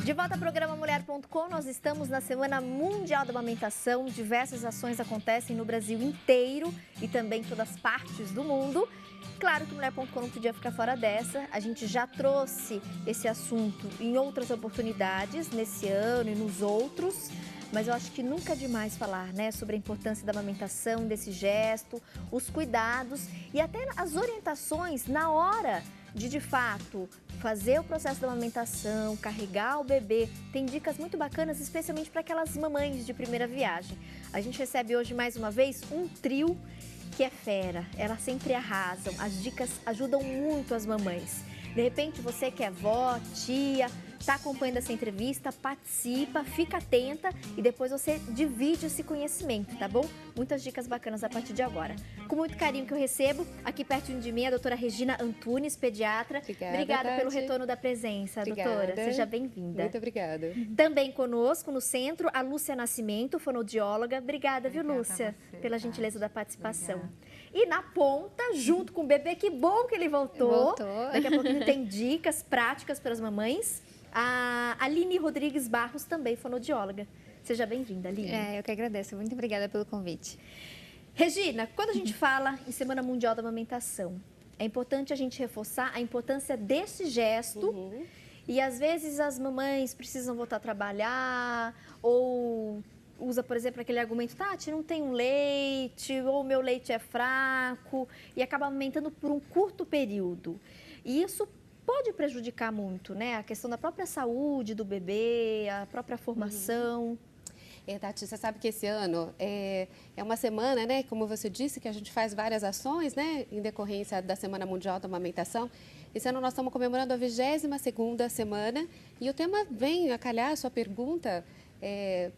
De volta ao programa Mulher.com, nós estamos na Semana Mundial da Amamentação. Diversas ações acontecem no Brasil inteiro e também em todas as partes do mundo. Claro que o Mulher.com não podia ficar fora dessa. A gente já trouxe esse assunto em outras oportunidades, nesse ano e nos outros. Mas eu acho que nunca é demais falar, né, sobre a importância da amamentação, desse gesto, os cuidados e até as orientações na hora de fato, fazer o processo da amamentação, carregar o bebê. Tem dicas muito bacanas, especialmente para aquelas mamães de primeira viagem. A gente recebe hoje, mais uma vez, um trio que é fera. Elas sempre arrasam. As dicas ajudam muito as mamães. De repente, você que é avó, tia, está acompanhando essa entrevista, participa, fica atenta e depois você divide esse conhecimento, tá bom? Muitas dicas bacanas a partir de agora. Com muito carinho que eu recebo, aqui pertinho de mim, a doutora Regina Antunes, pediatra. Obrigada pelo retorno da presença, doutora. Seja bem-vinda. Muito obrigada. Também conosco, no centro, a Lúcia Nascimento, fonoaudióloga. Obrigada, viu, Lúcia, pela gentileza da participação. Obrigada. E na ponta, junto com o bebê, que bom que ele voltou. Daqui a pouquinho tem dicas práticas para as mamães. A Aline Rodrigues Barros, também fonoaudióloga. Seja bem-vinda, Aline. Eu que agradeço. Muito obrigada pelo convite. Regina, quando a gente fala em Semana Mundial da Amamentação, é importante a gente reforçar a importância desse gesto. E, às vezes, as mamães precisam voltar a trabalhar ou usa, por exemplo, aquele argumento, Tati, não tem um leite, ou meu leite é fraco, e acaba amamentando por um curto período. E isso pode prejudicar muito, né? A questão da própria saúde do bebê, a própria formação. Tati, você sabe que esse ano é uma semana, né? Como você disse, que a gente faz várias ações, né? Em decorrência da Semana Mundial da Amamentação. Esse ano nós estamos comemorando a 22ª semana e o tema vem a calhar a sua pergunta.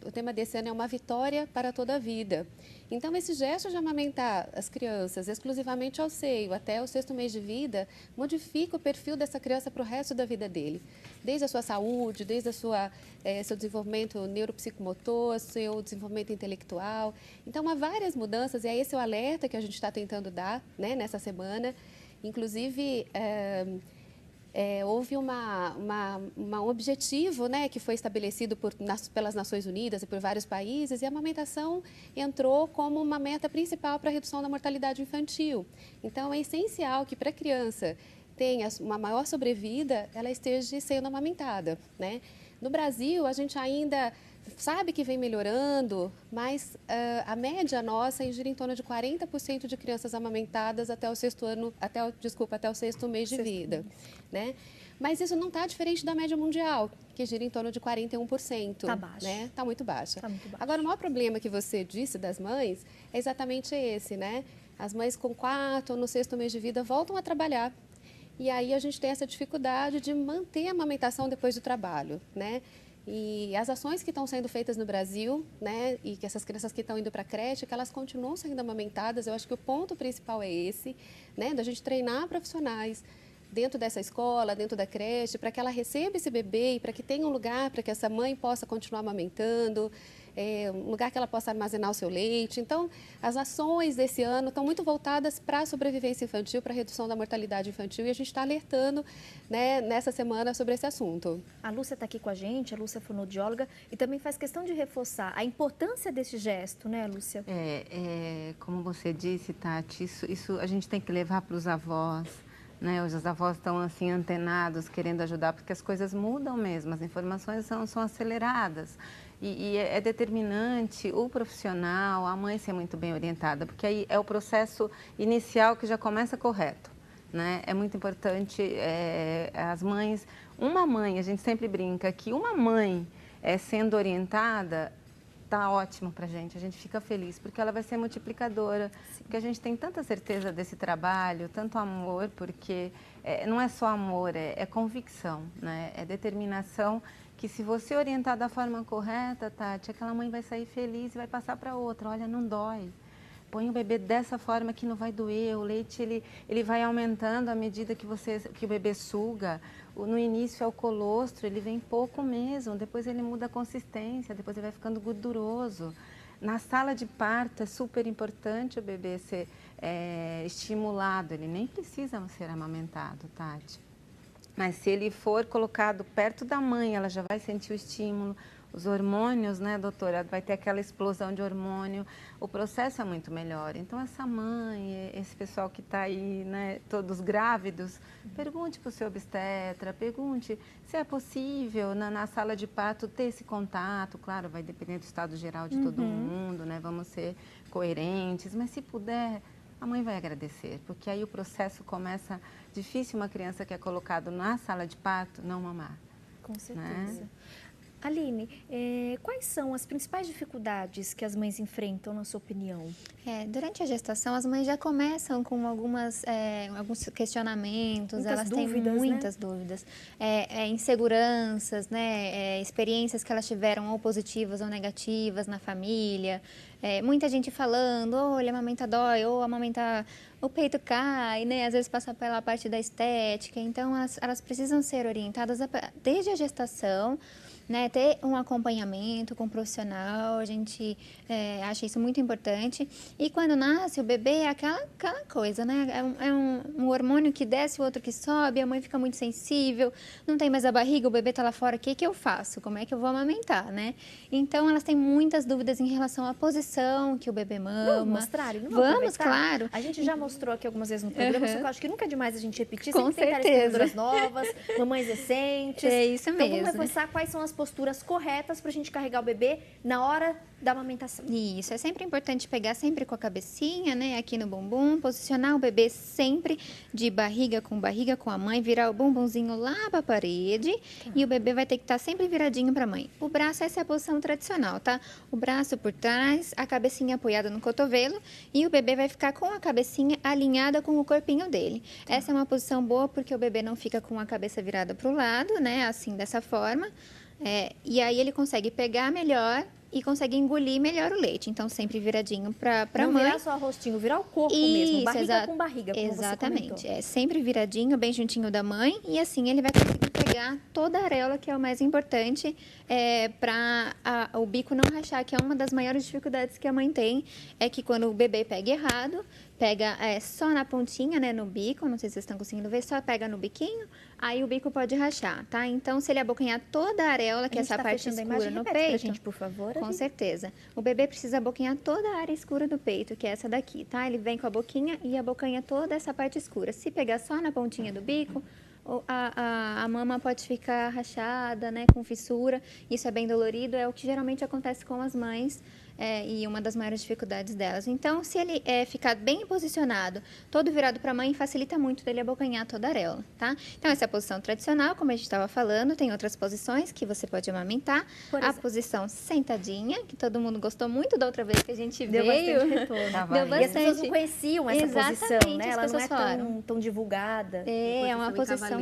O tema desse ano é uma vitória para toda a vida. Então, esse gesto de amamentar as crianças exclusivamente ao seio até o 6º mês de vida modifica o perfil dessa criança para o resto da vida dele. Desde a sua saúde, desde seu desenvolvimento neuropsicomotor, seu desenvolvimento intelectual. Então, há várias mudanças e é esse o alerta que a gente está tentando dar, né, nessa semana. Inclusive, houve um objetivo, né, que foi estabelecido pelas Nações Unidas e por vários países, e a amamentação entrou como uma meta principal para a redução da mortalidade infantil. Então, é essencial que para a criança tenha uma maior sobrevida, ela esteja sendo amamentada, né? No Brasil, a gente ainda sabe que vem melhorando, mas a média nossa gira em torno de 40% de crianças amamentadas até o 6º mês de vida, né? Mas isso não está diferente da média mundial, que gira em torno de 41%. Está baixo. Né? Está muito baixa. Tá muito baixo. Agora, o maior problema que você disse das mães é exatamente esse, né? As mães com 4 ou no 6º mês de vida voltam a trabalhar. E aí a gente tem essa dificuldade de manter a amamentação depois do trabalho, né? E as ações que estão sendo feitas no Brasil, né, e que essas crianças que estão indo para a creche, que elas continuam sendo amamentadas, eu acho que o ponto principal é esse, né, da gente treinar profissionais dentro dessa escola, dentro da creche, para que ela receba esse bebê e para que tenha um lugar para que essa mãe possa continuar amamentando, um lugar que ela possa armazenar o seu leite. Então, as ações desse ano estão muito voltadas para a sobrevivência infantil, para a redução da mortalidade infantil, e a gente está alertando, né, nessa semana sobre esse assunto. A Lúcia está aqui com a gente, a Lúcia é fonoaudióloga, e também faz questão de reforçar a importância desse gesto, né, Lúcia? Como você disse, Tati, isso a gente tem que levar para os avós, né? Hoje os avós estão assim antenados, querendo ajudar, porque as coisas mudam mesmo, as informações são aceleradas. E é determinante o profissional, a mãe ser muito bem orientada, porque aí é o processo inicial que já começa correto, né? É muito importante as mães, a gente sempre brinca que uma mãe sendo orientada, tá ótimo pra gente fica feliz, porque ela vai ser multiplicadora, porque a gente tem tanta certeza desse trabalho, tanto amor, porque não é só amor, é convicção, né? É determinação, que se você orientar da forma correta, Tati, aquela mãe vai sair feliz e vai passar para outra, olha, não dói. Põe o bebê dessa forma que não vai doer, o leite ele vai aumentando à medida que o bebê suga. No início é o colostro, ele vem pouco mesmo, depois ele muda a consistência, depois ele vai ficando gorduroso. Na sala de parto é super importante o bebê ser estimulado, ele nem precisa ser amamentado, Tati. Mas se ele for colocado perto da mãe, ela já vai sentir o estímulo. Os hormônios, né, doutora, vai ter aquela explosão de hormônio, o processo é muito melhor. Então, essa mãe, esse pessoal que está aí, né, todos grávidos, pergunte para o seu obstetra, pergunte se é possível na sala de parto ter esse contato. Claro, vai depender do estado geral de todo mundo, né, vamos ser coerentes, mas se puder, a mãe vai agradecer, porque aí o processo começa. Difícil uma criança que é colocada na sala de parto não mamar. Com certeza. Né? Aline, quais são as principais dificuldades que as mães enfrentam, na sua opinião? Durante a gestação, as mães já começam com alguns questionamentos, Muitas elas dúvidas, têm muitas dúvidas, inseguranças, né? Experiências que elas tiveram ou positivas ou negativas na família, muita gente falando, olha, a amamenta dói, ou amamentar, o peito cai, né? Às vezes passa pela parte da estética, então elas precisam ser orientadas desde a gestação, né, ter um acompanhamento com um profissional, a gente acha isso muito importante. E quando nasce o bebê é aquela coisa, né? É um hormônio que desce, o outro que sobe, a mãe fica muito sensível, não tem mais a barriga, o bebê está lá fora, o que eu faço? Como é que eu vou amamentar, né? Então, elas têm muitas dúvidas em relação à posição que o bebê mama. Vamos mostrar? Vamos, claro. A gente já mostrou aqui algumas vezes no programa, só que eu acho que nunca é demais a gente repetir. Com sempre tem certeza. telespectadoras novas, mamães recentes. É isso então, mesmo. vamos reforçar quais são as posturas corretas para a gente carregar o bebê na hora da amamentação. Isso, é sempre importante pegar sempre com a cabecinha, né, aqui no bumbum, posicionar o bebê sempre de barriga com a mãe, virar o bumbumzinho lá para a parede e o bebê vai ter que estar sempre viradinho para a mãe. O braço, essa é a posição tradicional, tá? O braço por trás, a cabecinha apoiada no cotovelo e o bebê vai ficar com a cabecinha alinhada com o corpinho dele. Essa é uma posição boa porque o bebê não fica com a cabeça virada para o lado, né, assim, dessa forma. E aí ele consegue pegar melhor e consegue engolir melhor o leite. Então, sempre viradinho para a mãe. Não virar só o rostinho, virar o corpo mesmo, barriga com barriga, como exatamente. Você comentou. Sempre viradinho, bem juntinho da mãe. E assim ele vai conseguir pegar toda a areola, que é o mais importante, para o bico não rachar, que é uma das maiores dificuldades que a mãe tem. É que quando o bebê pega errado, pega só na pontinha, né, no bico, não sei se vocês estão conseguindo ver, só pega no biquinho, aí o bico pode rachar, tá? Então, se ele abocanhar toda a areola, que é essa parte escura no peito... Pra gente, por favor. Com certeza. O bebê precisa abocanhar toda a área escura do peito, que é essa daqui, tá? Ele vem com a boquinha e abocanha toda essa parte escura. Se pegar só na pontinha do bico, a mama pode ficar rachada, né, com fissura. Isso é bem dolorido, é o que geralmente acontece com as mães. E uma das maiores dificuldades delas. Então, se ele ficar bem posicionado, todo virado para a mãe, facilita muito dele abocanhar toda a areola, tá? Então, essa é a posição tradicional, como a gente estava falando, tem outras posições que você pode amamentar. A posição sentadinha, que todo mundo gostou muito da outra vez que a gente Deu veio. Bastante retorno. Deu bastante. E as pessoas não conheciam essa posição, né? Ela não é tão divulgada. É uma posição...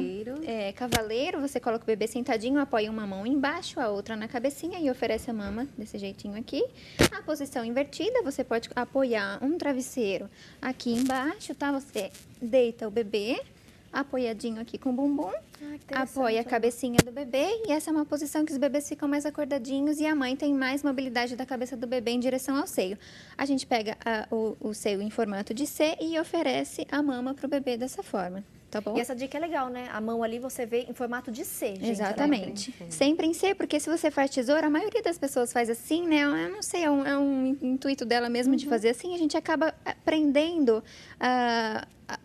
Cavaleiro, você coloca o bebê sentadinho, apoia uma mão embaixo, a outra na cabecinha e oferece a mama desse jeitinho aqui. A posição invertida, você pode apoiar um travesseiro aqui embaixo, tá? Você deita o bebê, apoiadinho aqui com o bumbum, apoia a cabecinha do bebê e essa é uma posição que os bebês ficam mais acordadinhos e a mãe tem mais mobilidade da cabeça do bebê em direção ao seio. A gente pega o seio em formato de C e oferece a mama para o bebê dessa forma. Tá bom? E essa dica é legal, né? A mão ali você vê em formato de C, gente. Exatamente. Sempre em C, porque se você faz tesoura, a maioria das pessoas faz assim, né? Eu não sei, é um intuito dela mesmo de fazer assim. A gente acaba prendendo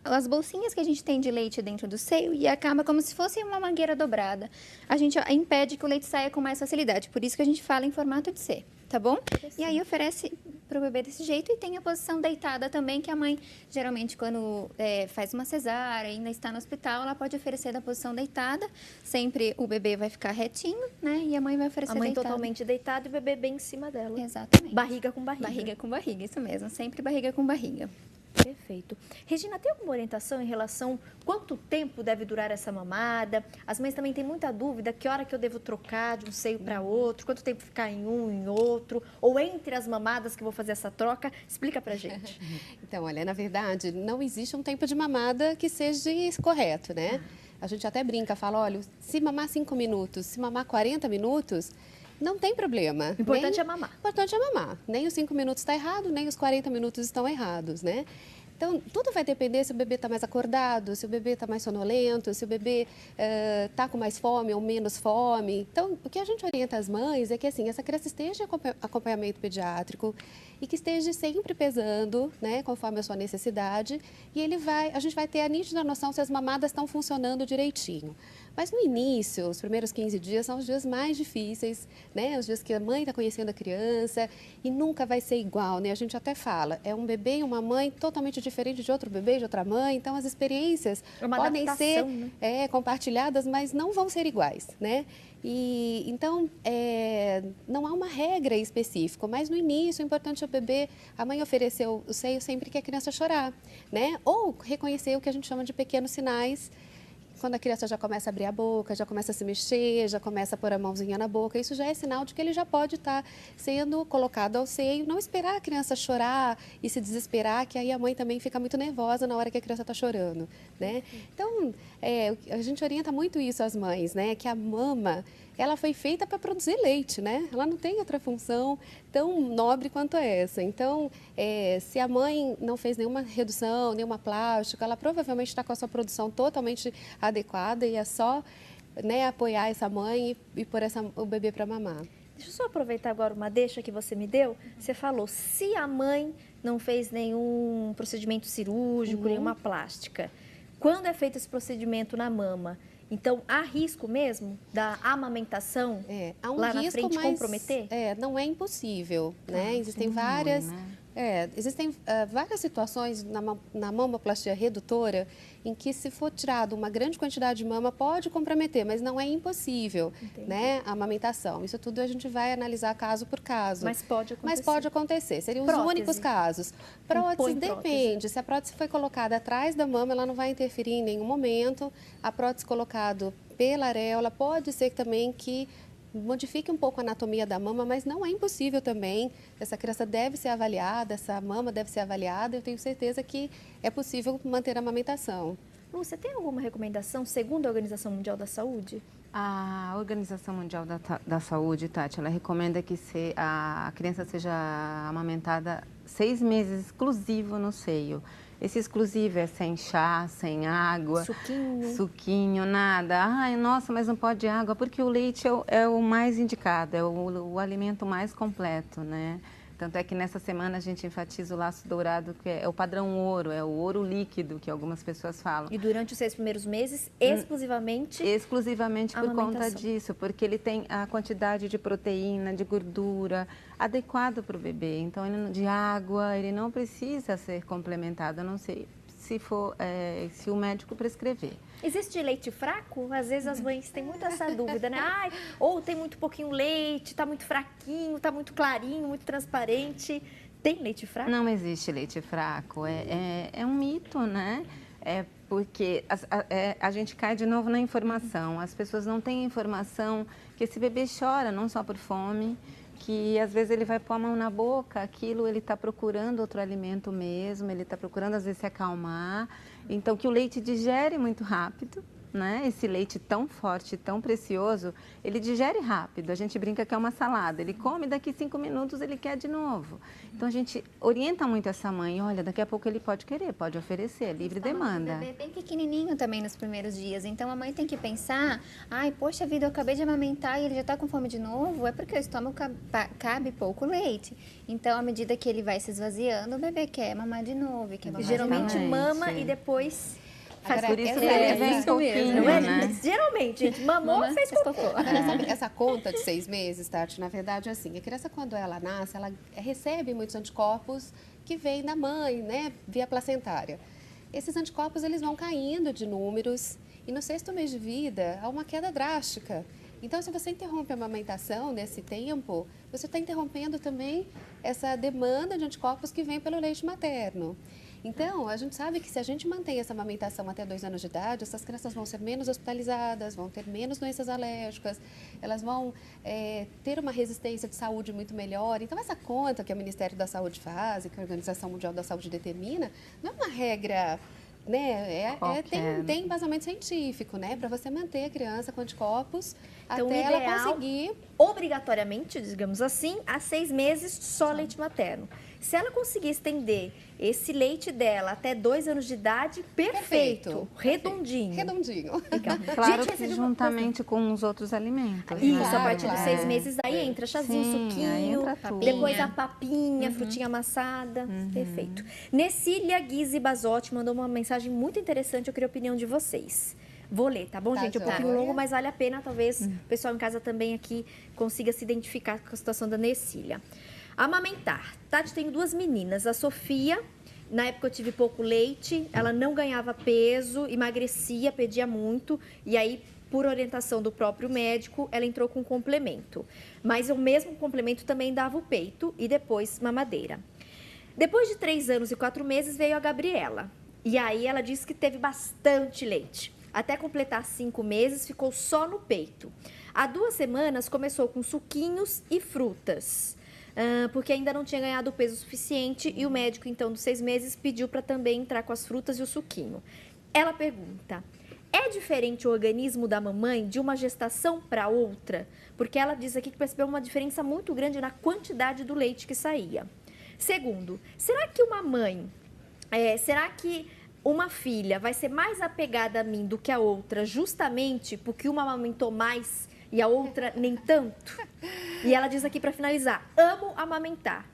as bolsinhas que a gente tem de leite dentro do seio e acaba como se fosse uma mangueira dobrada. A gente impede que o leite saia com mais facilidade. Por isso que a gente fala em formato de C, tá bom? E aí oferece para o bebê desse jeito e tem a posição deitada também, que a mãe, geralmente, quando faz uma cesárea, ainda está no hospital, ela pode oferecer da posição deitada. Sempre o bebê vai ficar retinho, né? E a mãe vai oferecer deitada. A mãe totalmente deitada e o bebê bem em cima dela. Exatamente. Barriga com barriga. Barriga com barriga, isso mesmo. Sempre barriga com barriga. Perfeito. Regina, tem alguma orientação em relação quanto tempo deve durar essa mamada? As mães também têm muita dúvida, que hora que eu devo trocar de um seio para outro, quanto tempo ficar em um, em outro, ou entre as mamadas que eu vou fazer essa troca? Explica pra gente. Então, olha, na verdade, não existe um tempo de mamada que seja correto, né? A gente até brinca, fala, olha, se mamar 5 minutos, se mamar 40 minutos... Não tem problema. O importante é mamar. O importante é mamar. Nem os 5 minutos está errado, nem os 40 minutos estão errados, né? Então, tudo vai depender se o bebê está mais acordado, se o bebê está mais sonolento, se o bebê está com mais fome ou menos fome. Então, o que a gente orienta as mães é que, assim, essa criança esteja em acompanhamento pediátrico e que esteja sempre pesando, né, conforme a sua necessidade, e a gente vai ter a nítida noção se as mamadas estão funcionando direitinho. Mas no início, os primeiros 15 dias são os dias mais difíceis, né? Os dias que a mãe está conhecendo a criança e nunca vai ser igual, né? A gente até fala, é um bebê e uma mãe totalmente diferente de outro bebê, de outra mãe, então as experiências podem ser compartilhadas, mas não vão ser iguais, né? E então, não há uma regra específica, mas no início é importante o bebê, a mãe oferecer o seio sempre que a criança chorar, né? Ou reconhecer o que a gente chama de pequenos sinais, quando a criança já começa a abrir a boca, já começa a se mexer, já começa a pôr a mãozinha na boca, isso já é sinal de que ele já pode estar sendo colocado ao seio. Não esperar a criança chorar e se desesperar, que aí a mãe também fica muito nervosa na hora que a criança está chorando, né? Então, a gente orienta muito isso às mães, né? Que a mama, ela foi feita para produzir leite, né? Ela não tem outra função tão nobre quanto essa. Então, se a mãe não fez nenhuma redução, nenhuma plástica, ela provavelmente está com a sua produção totalmente adequada e é só, né, apoiar essa mãe e pôr o bebê para mamar. Deixa eu só aproveitar agora uma deixa que você me deu. Você falou, se a mãe não fez nenhum procedimento cirúrgico, nenhuma plástica, quando é feito esse procedimento na mama, então, há risco mesmo da amamentação há um lá risco, na frente mas, comprometer? Não é impossível, né? Existem várias... Existem várias situações na mamoplastia redutora em que, se for tirado uma grande quantidade de mama, pode comprometer, mas não é impossível, né, a amamentação. Isso tudo a gente vai analisar caso por caso. Mas pode acontecer. Mas pode acontecer. Seriam os únicos casos. Prótese depende. Se a prótese foi colocada atrás da mama, ela não vai interferir em nenhum momento. A prótese colocada pela areola pode ser também que modifique um pouco a anatomia da mama, mas não é impossível também. Essa criança deve ser avaliada, essa mama deve ser avaliada. Eu tenho certeza que é possível manter a amamentação. Lúcia, tem alguma recomendação, segundo a Organização Mundial da Saúde? A Organização Mundial da Saúde, Tati, ela recomenda que a criança seja amamentada 6 meses exclusivo no seio. Esse exclusivo é sem chá, sem água, suquinho, nada. Ai, nossa, mas não pode água, porque o leite é o mais indicado, é o alimento mais completo, né? Tanto é que nessa semana a gente enfatiza o laço dourado, que é o padrão ouro, é o ouro líquido, que algumas pessoas falam. E durante os 6 primeiros meses, exclusivamente? Exclusivamente por conta disso, porque ele tem a quantidade de proteína, de gordura adequado para o bebê. Então, de água, ele não precisa ser complementado, a não ser se o médico prescrever. Existe leite fraco? Às vezes as mães têm muito essa dúvida, né? Ai, ou tem muito pouquinho leite, está muito fraquinho, está muito clarinho, muito transparente. Tem leite fraco? Não existe leite fraco. É um mito, né? Porque a gente cai de novo na informação. As pessoas não têm informação que esse bebê chora, não só por fome, que às vezes ele vai pôr a mão na boca, aquilo ele está procurando outro alimento mesmo, ele está procurando às vezes se acalmar. Então, que o leite digere muito rápido, né? Esse leite tão forte, tão precioso, ele digere rápido. A gente brinca que é uma salada. Ele come, daqui 5 minutos ele quer de novo. Então, a gente orienta muito essa mãe. Olha, daqui a pouco ele pode querer, pode oferecer, livre demanda. O bebê é bem pequenininho também nos primeiros dias. Então, a mãe tem que pensar, ai, poxa vida, eu acabei de amamentar e ele já está com fome de novo. É porque o estômago cabe pouco leite. Então, à medida que ele vai se esvaziando, o bebê quer mamar de novo. Quer mamar geralmente mama e depois... Por isso que ele vem pouquinho, né? Geralmente, gente, mamou, fez cocô. Sabe, essa conta de 6 meses, Tati, na verdade, assim, a criança, quando ela nasce, ela recebe muitos anticorpos que vêm da mãe, né, via placentária. Esses anticorpos, eles vão caindo de números e no 6º mês de vida, há uma queda drástica. Então, se você interrompe a amamentação nesse tempo, você está interrompendo também essa demanda de anticorpos que vem pelo leite materno. Então, a gente sabe que se a gente mantém essa amamentação até 2 anos de idade, essas crianças vão ser menos hospitalizadas, vão ter menos doenças alérgicas, elas vão ter uma resistência de saúde muito melhor. Então, essa conta que o Ministério da Saúde faz e que a Organização Mundial da Saúde determina, não é uma regra, né? Tem embasamento científico, né? Para você manter a criança com anticorpos então, até ela conseguir... Obrigatoriamente, digamos assim, há 6 meses só leite materno. Se ela conseguir estender esse leite dela até 2 anos de idade, perfeito. Redondinho. Redondinho. Legal. Claro Gente, que juntamente com os outros alimentos. Isso, né? a partir dos 6 claro. meses, aí entra chazinho, Sim, aí suquinho, entra tudo. depois a papinha, frutinha amassada. Perfeito. Necília Guise Basotti mandou uma mensagem muito interessante, eu queria a opinião de vocês. Vou ler, tá bom, Tá gente? É um joia. pouquinho longo, mas vale a pena, talvez o pessoal em casa também aqui consiga se identificar com a situação da Necília. Amamentar. Tati, tenho 2 meninas, a Sofia... Na época eu tive pouco leite, ela não ganhava peso, emagrecia, pedia muito. E aí, por orientação do próprio médico, ela entrou com complemento. Mas o mesmo complemento também dava o peito e depois mamadeira. Depois de 3 anos e 4 meses veio a Gabriela. E aí ela disse que teve bastante leite. Até completar 5 meses, ficou só no peito. Há 2 semanas começou com suquinhos e frutas. Porque ainda não tinha ganhado o peso suficiente e o médico, então, dos 6 meses, pediu para também entrar com as frutas e o suquinho. Ela pergunta, é diferente o organismo da mamãe de uma gestação para outra? Porque ela diz aqui que percebeu uma diferença muito grande na quantidade do leite que saía. Segundo, será que uma filha vai ser mais apegada a mim do que a outra justamente porque uma amamentou mais e a outra nem tanto? E ela diz aqui para finalizar, amo amamentar.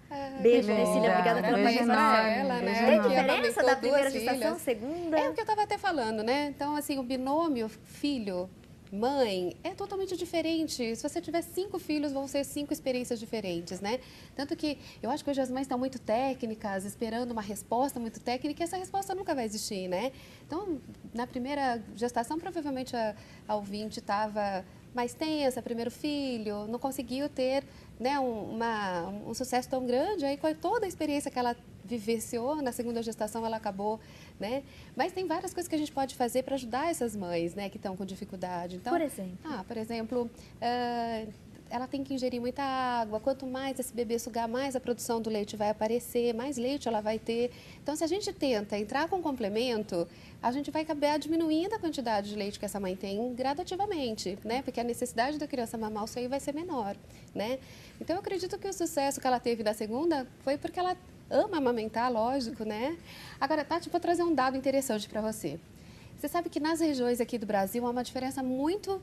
Beijo, Necília, obrigada pela Beijo participação. enorme, Ela, né? Tem que diferença amamentou da 2 primeira gestação, filhas. segunda? É o que eu estava até falando, né? Então, assim, o binômio filho, mãe, é totalmente diferente. Se você tiver 5 filhos, vão ser 5 experiências diferentes, né? Tanto que eu acho que hoje as mães estão muito técnicas, esperando uma resposta muito técnica, e essa resposta nunca vai existir, né? Então, na primeira gestação, provavelmente a ouvinte estava mais tensa, primeiro filho, não conseguiu ter, né, um sucesso tão grande, aí com toda a experiência que ela vivenciou na segunda gestação, ela acabou, né? Mas tem várias coisas que a gente pode fazer para ajudar essas mães, né, que estão com dificuldade. Então, Por exemplo? Ela tem que ingerir muita água. Quanto mais esse bebê sugar, mais a produção do leite vai aparecer, mais leite ela vai ter. Então, se a gente tenta entrar com complemento, a gente vai acabar diminuindo a quantidade de leite que essa mãe tem gradativamente, né? Porque a necessidade da criança mamar o seio vai ser menor, né? Então, eu acredito que o sucesso que ela teve da segunda foi porque ela ama amamentar, lógico, né? Agora, Tati, vou trazer um dado interessante para você. Você sabe que nas regiões aqui do Brasil há uma diferença muito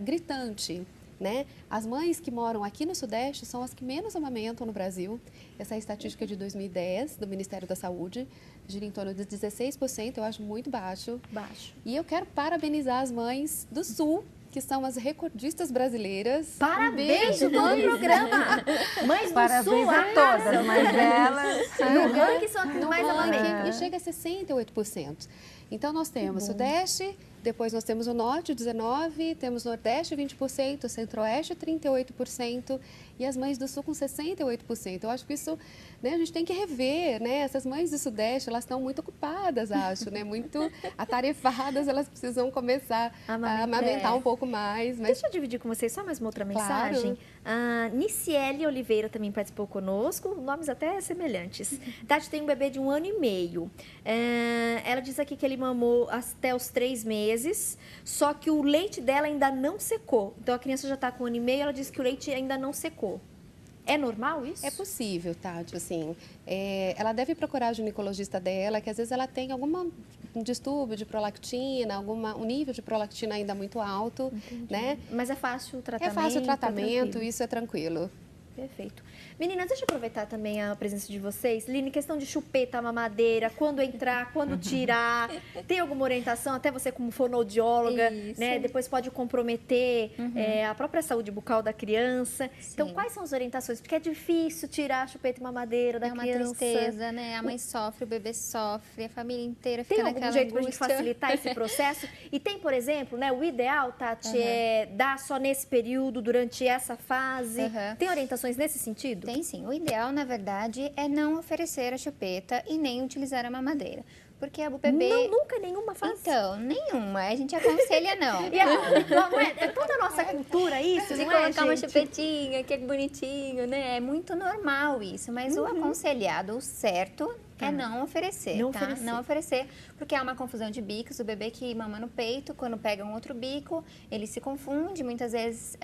gritante, né? As mães que moram aqui no Sudeste são as que menos amamentam no Brasil. Essa é a estatística de 2010 do Ministério da Saúde, gira em torno de 16%, eu acho muito baixo. E eu quero parabenizar as mães do Sul, que são as recordistas brasileiras. Parabéns no programa! Mães do Parabéns Sul, a todas, mas elas... No ranking são as que No mais ranking, amamentam. e chega a 68%. Então, nós temos Sudeste, depois nós temos o Norte, 19%, temos Nordeste, 20%, Centro-Oeste, 38%, e as mães do Sul com 68%. Eu acho que isso, né, a gente tem que rever, né? Essas mães do Sudeste, elas estão muito ocupadas, acho, né? Muito atarefadas, elas precisam começar a amamentar um pouco mais. Mas... Deixa eu dividir com vocês só mais uma outra mensagem. A Niciele Oliveira também participou conosco, nomes até semelhantes. Tati tem um bebê de 1 ano e meio. Ela diz aqui que ele mamou até os 3 meses, só que o leite dela ainda não secou. Então, a criança já está com 1 ano e meio, ela diz que o leite ainda não secou. É normal isso? É possível, Tati, assim, ela deve procurar a ginecologista dela, que às vezes ela tem algum distúrbio de prolactina, um nível de prolactina ainda muito alto, né? Mas é fácil o tratamento? É fácil o tratamento, tranquilo. isso é tranquilo. Perfeito. Meninas, deixa eu aproveitar também a presença de vocês. Line, questão de chupeta, mamadeira, quando entrar, quando tirar. Tem alguma orientação? Até você como fonoaudióloga, né? Depois pode comprometer a própria saúde bucal da criança. Sim. Então, quais são as orientações? Porque é difícil tirar a chupeta e mamadeira da criança. É uma tristeza, né? A mãe sofre, o bebê sofre, a família inteira fica Tem naquela algum jeito pra gente angústia. facilitar esse processo? E tem, por exemplo, né? O ideal, Tati, é dar só nesse período, durante essa fase. Tem orientações nesse sentido? Tem sim. O ideal, na verdade, é não oferecer a chupeta e nem utilizar a mamadeira. Porque o bebê... Não, nunca nenhuma fase. Então, nenhuma. A gente aconselha não. E é toda a nossa cultura isso, De não é, colocar uma gente? chupetinha, que é bonitinho, né? É muito normal isso. Mas o aconselhado, o certo, é não oferecer, Não tá? oferecer. Não oferecer, porque há uma confusão de bicos. O bebê que mama no peito, quando pega um outro bico, ele se confunde, muitas vezes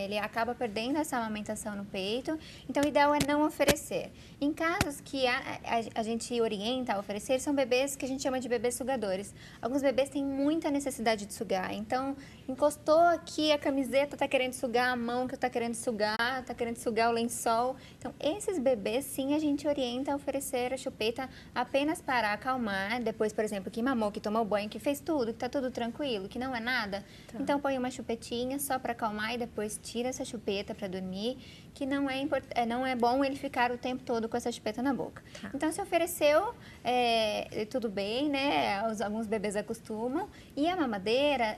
ele acaba perdendo essa amamentação no peito. Então, o ideal é não oferecer. Em casos que a gente orienta a oferecer, são bebês que a gente chama de bebês sugadores. Alguns bebês têm muita necessidade de sugar, então encostou aqui a camiseta, tá querendo sugar a mão que tá querendo sugar o lençol. Então, esses bebês, sim, a gente orienta a oferecer a chupeta apenas para acalmar. Depois, por exemplo, que mamou, que tomou banho, que fez tudo, que tá tudo tranquilo, que não é nada. Tá. Então, põe uma chupetinha só para acalmar e depois tira essa chupeta para dormir, que não é bom ele ficar o tempo todo com essa chupeta na boca. Tá. Então, se ofereceu, tudo bem, né? Alguns bebês acostumam. E a mamadeira,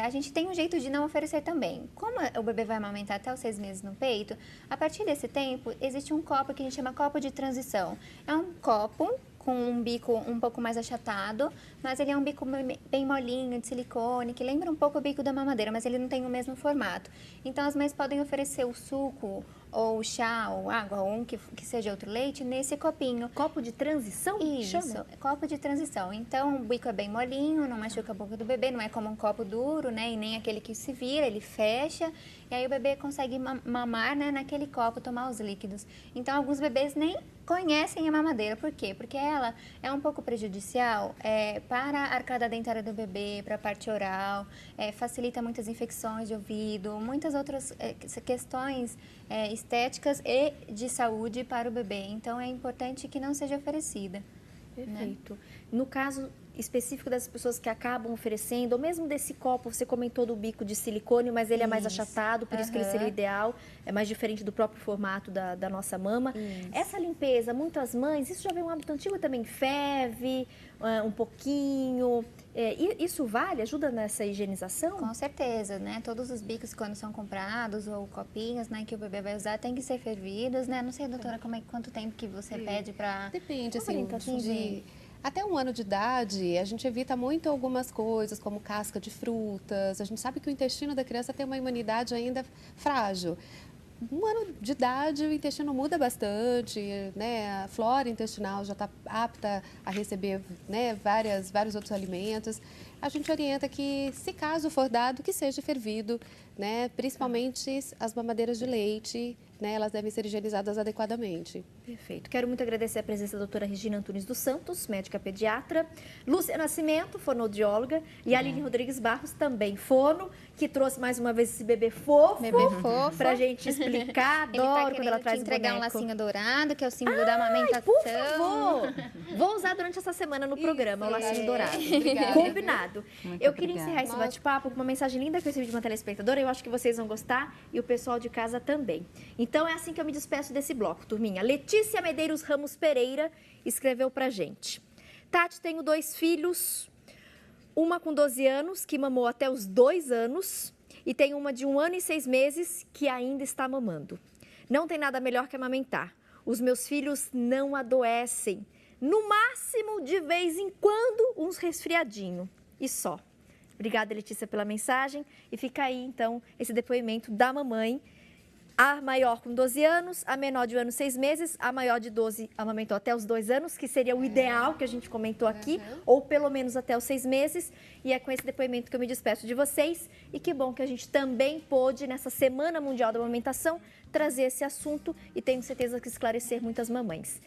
a gente tem um jeito de não oferecer também. Como o bebê vai amamentar até os 6 meses no peito, a partir desse tempo, existe um copo que a gente chama copo de transição. É um copo com um bico um pouco mais achatado, mas ele é um bico bem molinho, de silicone, que lembra um pouco o bico da mamadeira, mas ele não tem o mesmo formato. Então, as mães podem oferecer o suco, ou chá, ou água, ou que seja outro leite, nesse copinho. Copo de transição? Isso, Chama? copo de transição. Então, o bico é bem molinho, não machuca a boca do bebê, não é como um copo duro, né? E nem aquele que se vira, ele fecha. E aí o bebê consegue mamar, né, naquele copo, tomar os líquidos. Então, alguns bebês nem conhecem a mamadeira. Por quê? Porque ela é um pouco prejudicial para a arcada dentária do bebê, para a parte oral, facilita muitas infecções de ouvido, muitas outras questões estéticas e de saúde para o bebê. Então, é importante que não seja oferecida. Perfeito. No caso específico das pessoas que acabam oferecendo, ou mesmo desse copo, você comentou do bico de silicone, mas ele é mais achatado, por isso que ele seria o ideal, é mais diferente do próprio formato da nossa mama. Essa limpeza, muitas mães, isso já vem um hábito antigo também, ferve um pouquinho, isso vale? Ajuda nessa higienização? Com certeza, né? Todos os bicos, quando são comprados, ou copinhos, né, que o bebê vai usar, tem que ser fervidos, né? Não sei, doutora, quanto tempo que você pede para... Depende, assim, de... Até 1 ano de idade, a gente evita muito algumas coisas, como casca de frutas. A gente sabe que o intestino da criança tem uma imunidade ainda frágil. 1 ano de idade, o intestino muda bastante, né? A flora intestinal já está apta a receber, né, vários outros alimentos. A gente orienta que, se caso for dado, que seja fervido, né? Principalmente as mamadeiras de leite, né? Elas devem ser higienizadas adequadamente. Perfeito. Quero muito agradecer a presença da doutora Regina Antunes dos Santos, médica pediatra, Lúcia Nascimento, fonoaudióloga, e a Aline Rodrigues Barros, também fono, que trouxe mais uma vez esse bebê fofo, pra gente explicar. Adoro quando ela traz o entregar um boneco. lacinho dourado, que é o símbolo da amamentação. Por favor! Vou usar durante essa semana no programa o lacinho dourado. Obrigada. Combinado. Muito Eu queria obrigada. encerrar esse bate-papo com uma mensagem linda que eu recebi de uma telespectadora. Eu acho que vocês vão gostar e o pessoal de casa também. Então é assim que eu me despeço desse bloco, turminha. Letícia Medeiros Ramos Pereira escreveu pra gente. Tati, tenho 2 filhos, uma com 12 anos, que mamou até os 2 anos, e tem uma de 1 ano e 6 meses que ainda está mamando. Não tem nada melhor que amamentar. Os meus filhos não adoecem. No máximo, de vez em quando, uns resfriadinho. E só. Obrigada, Letícia, pela mensagem. E fica aí, então, esse depoimento da mamãe. A maior com 12 anos, a menor de 1 ano e 6 meses, a maior de 12 amamentou até os 2 anos, que seria o ideal que a gente comentou aqui, ou pelo menos até os 6 meses. E é com esse depoimento que eu me despeço de vocês. E que bom que a gente também pôde, nessa Semana Mundial da Amamentação, trazer esse assunto e tenho certeza que esclarecer muitas mamães.